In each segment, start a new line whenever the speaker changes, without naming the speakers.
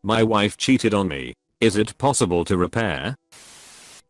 My wife cheated on me. Is it possible to repair?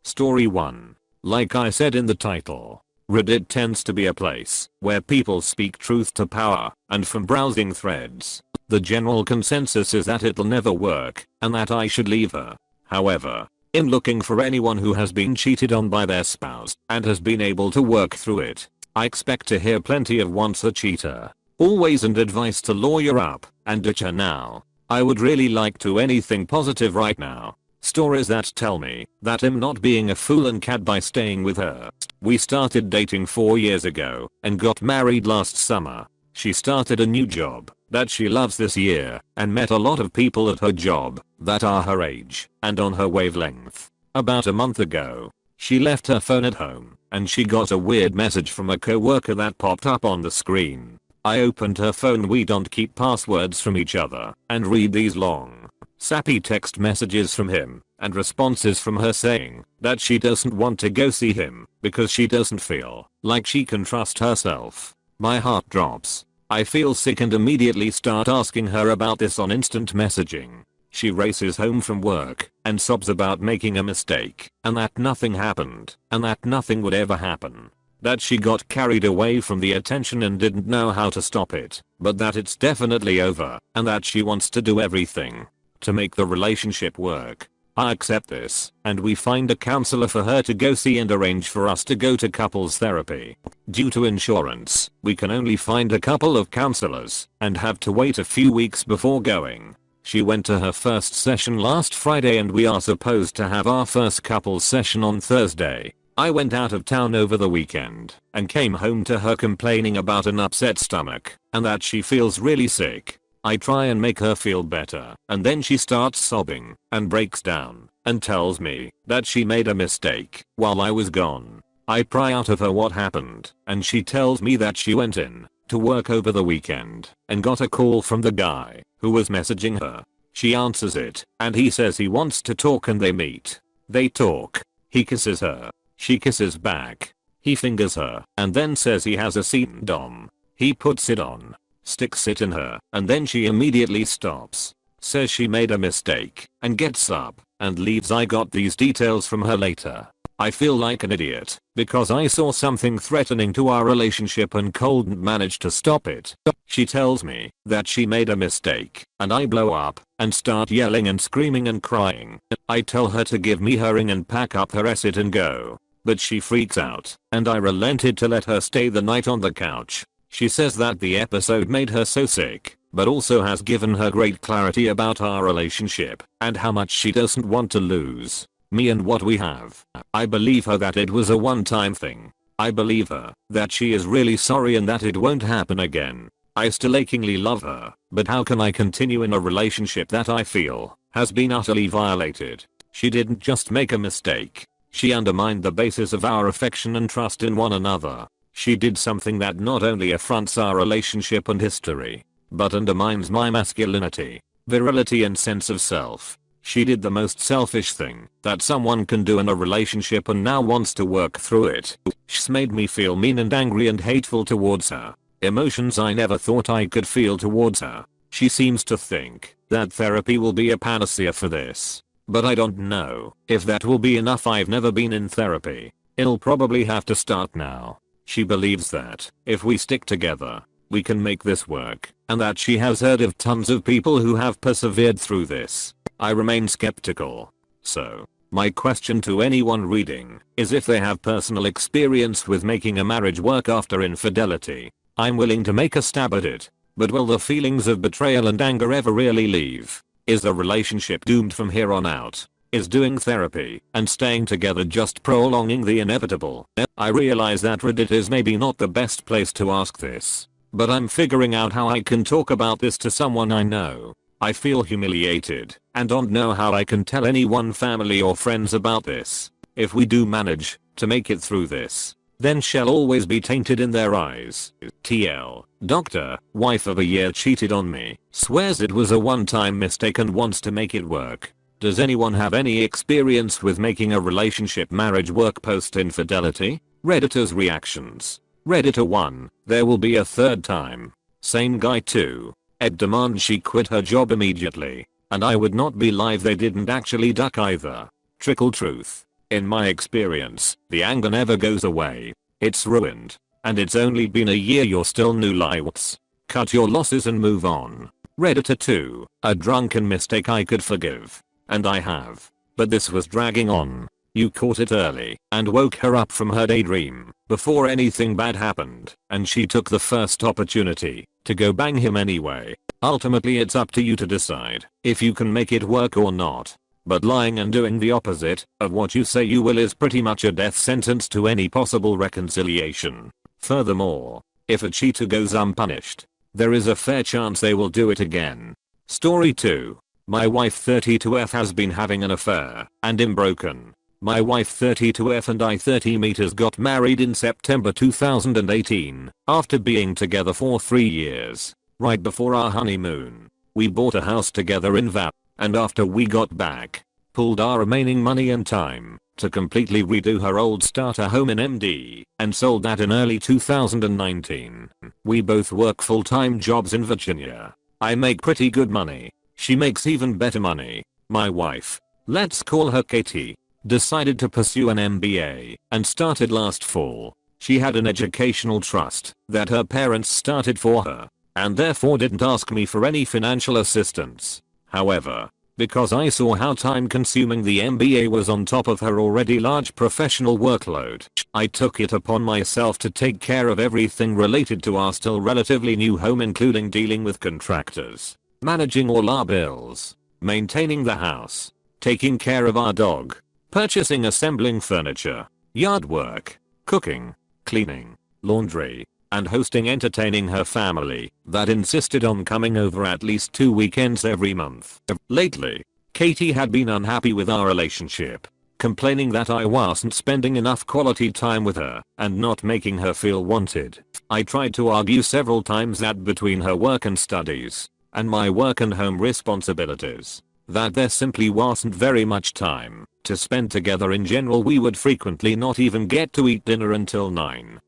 Story 1. Like I said in the title, Reddit tends to be a place where people speak truth to power, and from browsing threads, the general consensus is that it'll never work, and that I should leave her. However, in looking for anyone who has been cheated on by their spouse and has been able to work through it, I expect to hear plenty of once a cheater, always, and advice to lawyer up and ditch her now. I would really like to anything positive right now. Stories that tell me that I'm not being a fool and cad by staying with her. We started dating 4 years ago and got married last summer. She started a new job that she loves this year and met a lot of people at her job that are her age and on her wavelength. About a month ago, she left her phone at home and she got a weird message from a coworker that popped up on the screen. I opened her phone. We don't keep passwords from each other, and read these long, sappy text messages from him and responses from her saying that she doesn't want to go see him because she doesn't feel like she can trust herself. My heart drops. I feel sick and immediately start asking her about this on instant messaging. She races home from work and sobs about making a mistake and that nothing happened and that nothing would ever happen. That she got carried away from the attention and didn't know how to stop it, but that it's definitely over and that she wants to do everything to make the relationship work. I accept this, and we find a counselor for her to go see and arrange for us to go to couples therapy. Due to insurance, we can only find a couple of counselors and have to wait a few weeks before going. She went to her first session last Friday and we are supposed to have our first couples session on Thursday. I went out of town over the weekend and came home to her complaining about an upset stomach and that she feels really sick. I try and make her feel better and then she starts sobbing and breaks down and tells me that she made a mistake while I was gone. I pry out of her what happened and she tells me that she went in to work over the weekend and got a call from the guy who was messaging her. She answers it and he says he wants to talk and they meet. They talk. He kisses her. She kisses back. He fingers her and then says he has a seat dom. He puts it on, sticks it in her, and then she immediately stops, says she made a mistake, and gets up and leaves. I got these details from her later. I feel like an idiot because I saw something threatening to our relationship and couldn't manage to stop it. She tells me that she made a mistake and I blow up and start yelling and screaming and crying. I tell her to give me her ring and pack up her exit and go. But she freaks out and I relented to let her stay the night on the couch. She says that the episode made her so sick, but also has given her great clarity about our relationship and how much she doesn't want to lose me and what we have. I believe her that it was a one-time thing. I believe her that she is really sorry and that it won't happen again. I still achingly love her, but how can I continue in a relationship that I feel has been utterly violated? She didn't just make a mistake. She undermined the basis of our affection and trust in one another. She did something that not only affronts our relationship and history, but undermines my masculinity, virility and sense of self. She did the most selfish thing that someone can do in a relationship and now wants to work through it. She's made me feel mean and angry and hateful towards her. Emotions I never thought I could feel towards her. She seems to think that therapy will be a panacea for this. But I don't know if that will be enough. I've never been in therapy. It'll probably have to start now. She believes that if we stick together, we can make this work, and that she has heard of tons of people who have persevered through this. I remain skeptical. So, my question to anyone reading is if they have personal experience with making a marriage work after infidelity. I'm willing to make a stab at it, but will the feelings of betrayal and anger ever really leave? Is the relationship doomed from here on out? Is doing therapy and staying together just prolonging the inevitable? I realize that Reddit is maybe not the best place to ask this, but I'm figuring out how I can talk about this to someone I know. I feel humiliated and don't know how I can tell anyone, family or friends about this. If we do manage to make it through this, then she'll always be tainted in their eyes. TL, doctor, wife of a year cheated on me, swears it was a one-time mistake and wants to make it work. Does anyone have any experience with making a relationship marriage work post infidelity? Redditors reactions. Redditor 1, there will be a third time. Same guy 2. Ed demands she quit her job immediately. And I would not be live they didn't actually duck either. Trickle truth. In my experience, the anger never goes away. It's ruined. And it's only been a year you're still new lights. Cut your losses and move on. Redditor 2. A drunken mistake I could forgive. And I have. But this was dragging on. You caught it early and woke her up from her daydream before anything bad happened, and she took the first opportunity to go bang him anyway. Ultimately it's up to you to decide if you can make it work or not. But lying and doing the opposite of what you say you will is pretty much a death sentence to any possible reconciliation. Furthermore, if a cheater goes unpunished, there is a fair chance they will do it again. Story 2. My wife 32F has been having an affair and am broken. My wife 32F and I 30 meters got married in September 2018 after being together for 3 years. Right before our honeymoon, we bought a house together in VAP, and after we got back, pulled our remaining money and time to completely redo her old starter home in MD and sold that in early 2019. We both work full-time jobs in Virginia. I make pretty good money. She makes even better money. My wife, let's call her Katie, decided to pursue an MBA and started last fall. She had an educational trust that her parents started for her and therefore didn't ask me for any financial assistance. However, because I saw how time consuming the MBA was on top of her already large professional workload, I took it upon myself to take care of everything related to our still relatively new home, including dealing with contractors, managing all our bills, maintaining the house, taking care of our dog, purchasing, assembling furniture, yard work, cooking, cleaning, laundry, and hosting, entertaining her family that insisted on coming over at least 2 weekends every month. Lately, Katie had been unhappy with our relationship, complaining that I wasn't spending enough quality time with her and not making her feel wanted. I tried to argue several times that between her work and studies, and my work and home responsibilities, that there simply wasn't very much time to spend together in general. We would frequently not even get to eat dinner until 9:00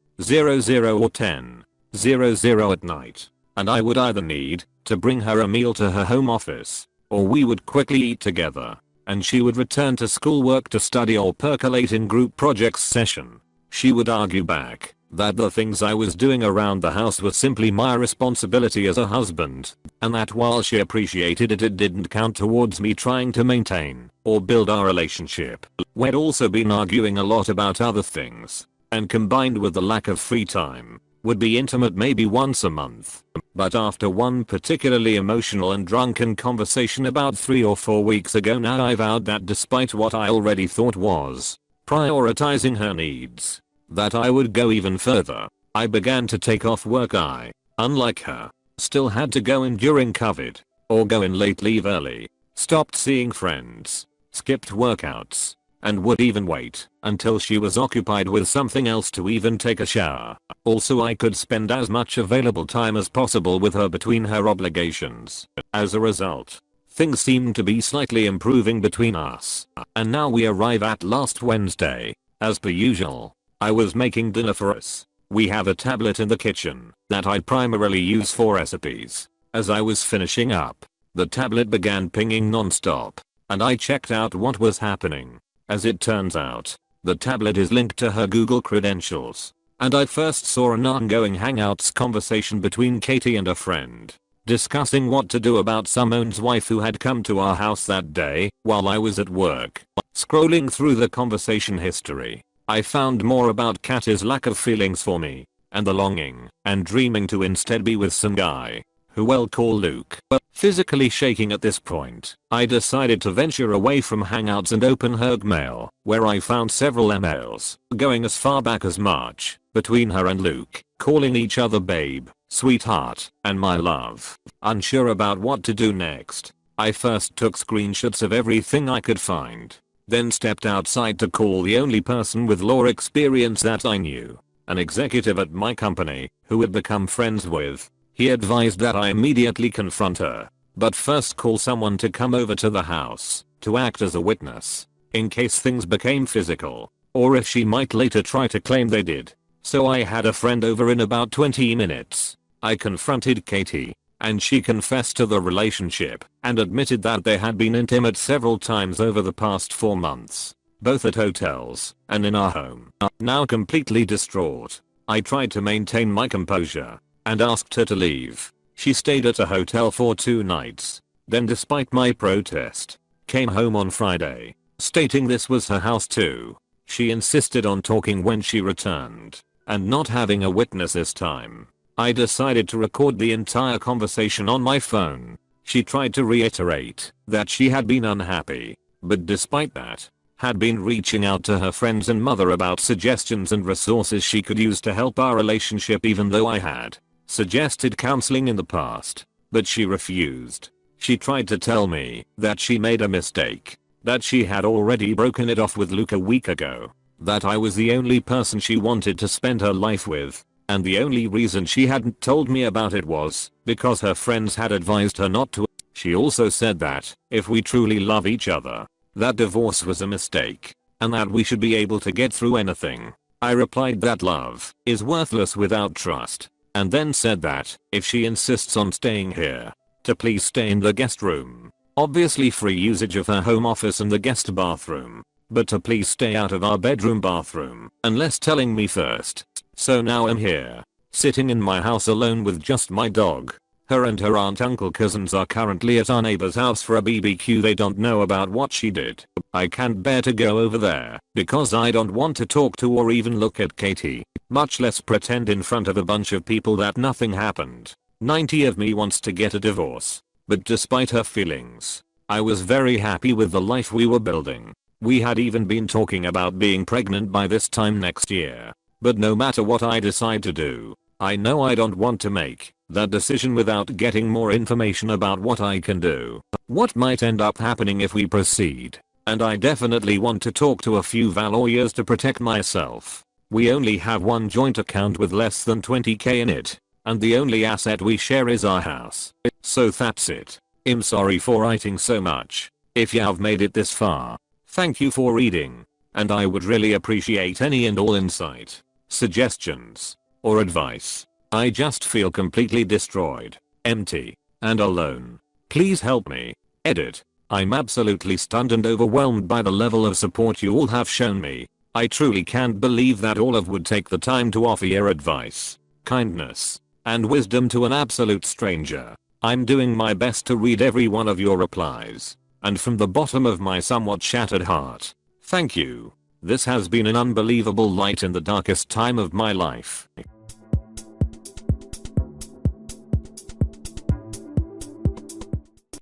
or 10:00 at night, and I would either need to bring her a meal to her home office, or we would quickly eat together, and she would return to schoolwork to study or percolate in group projects session. She would argue back that the things I was doing around the house were simply my responsibility as a husband, and that while she appreciated it, it didn't count towards me trying to maintain or build our relationship. We'd also been arguing a lot about other things, and combined with the lack of free time, would be intimate maybe once a month. But after one particularly emotional and drunken conversation about 3 or 4 weeks ago now, I vowed that despite what I already thought was prioritizing her needs, that I would go even further. I began to take off work. I, unlike her, still had to go in during COVID, or go in late, leave early, stopped seeing friends, skipped workouts, and would even wait until she was occupied with something else to even take a shower. Also, I could spend as much available time as possible with her between her obligations. As a result, things seemed to be slightly improving between us, and now we arrive at last Wednesday. As per usual, I was making dinner for us. We have a tablet in the kitchen that I primarily use for recipes. As I was finishing up, the tablet began pinging non-stop, and I checked out what was happening. As it turns out, the tablet is linked to her Google credentials, and I first saw an ongoing Hangouts conversation between Katie and a friend, discussing what to do about someone's wife who had come to our house that day while I was at work. Scrolling through the conversation history, I found more about Katie's lack of feelings for me, and the longing and dreaming to instead be with some guy who we'll call Luke. Physically shaking at this point, I decided to venture away from Hangouts and open her mail, where I found several emails going as far back as March between her and Luke, calling each other babe, sweetheart, and my love. Unsure about what to do next, I first took screenshots of everything I could find, then stepped outside to call the only person with law experience that I knew, an executive at my company who had become friends with. He advised that I immediately confront her, but first call someone to come over to the house to act as a witness in case things became physical, or if she might later try to claim they did. So I had a friend over in about 20 minutes. I confronted Katie, and she confessed to the relationship and admitted that they had been intimate several times over the past 4 months, both at hotels and in our home. Now completely distraught, I tried to maintain my composure and asked her to leave. She stayed at a hotel for 2 nights, then despite my protest, came home on Friday, stating this was her house too. She insisted on talking when she returned, and not having a witness this time. I decided to record the entire conversation on my phone. She tried to reiterate that she had been unhappy, but despite that, had been reaching out to her friends and mother about suggestions and resources she could use to help our relationship, even though I had suggested counseling in the past, but she refused. She tried to tell me that she made a mistake, that she had already broken it off with Luke a week ago, that I was the only person she wanted to spend her life with, and the only reason she hadn't told me about it was because her friends had advised her not to. She also said that if we truly love each other, that divorce was a mistake, and that we should be able to get through anything. I replied that love is worthless without trust, and then said that if she insists on staying here, to please stay in the guest room. Obviously free usage of her home office and the guest bathroom, but to please stay out of our bedroom bathroom unless telling me first. So now I'm here, sitting in my house alone with just my dog. Her and her aunt, uncle, cousins are currently at our neighbor's house for a BBQ. They don't know about what she did. I can't bear to go over there because I don't want to talk to or even look at Katie, much less pretend in front of a bunch of people that nothing happened. 90 of me wants to get a divorce, but despite her feelings, I was very happy with the life we were building. We had even been talking about being pregnant by this time next year. But no matter what I decide to do, I know I don't want to make that decision without getting more information about what I can do, what might end up happening if we proceed, and I definitely want to talk to a few lawyers to protect myself. We only have one joint account with less than 20k in it, and the only asset we share is our house. So that's it. I'm sorry for writing so much. If you have made it this far, thank you for reading, and I would really appreciate any and all insight, suggestions, or advice. I just feel completely destroyed, empty, and alone. Please help me. Edit. I'm absolutely stunned and overwhelmed by the level of support you all have shown me. I truly can't believe that all of would take the time to offer your advice, kindness, and wisdom to an absolute stranger. I'm doing my best to read every one of your replies, and from the bottom of my somewhat shattered heart, thank you. This has been an unbelievable light in the darkest time of my life.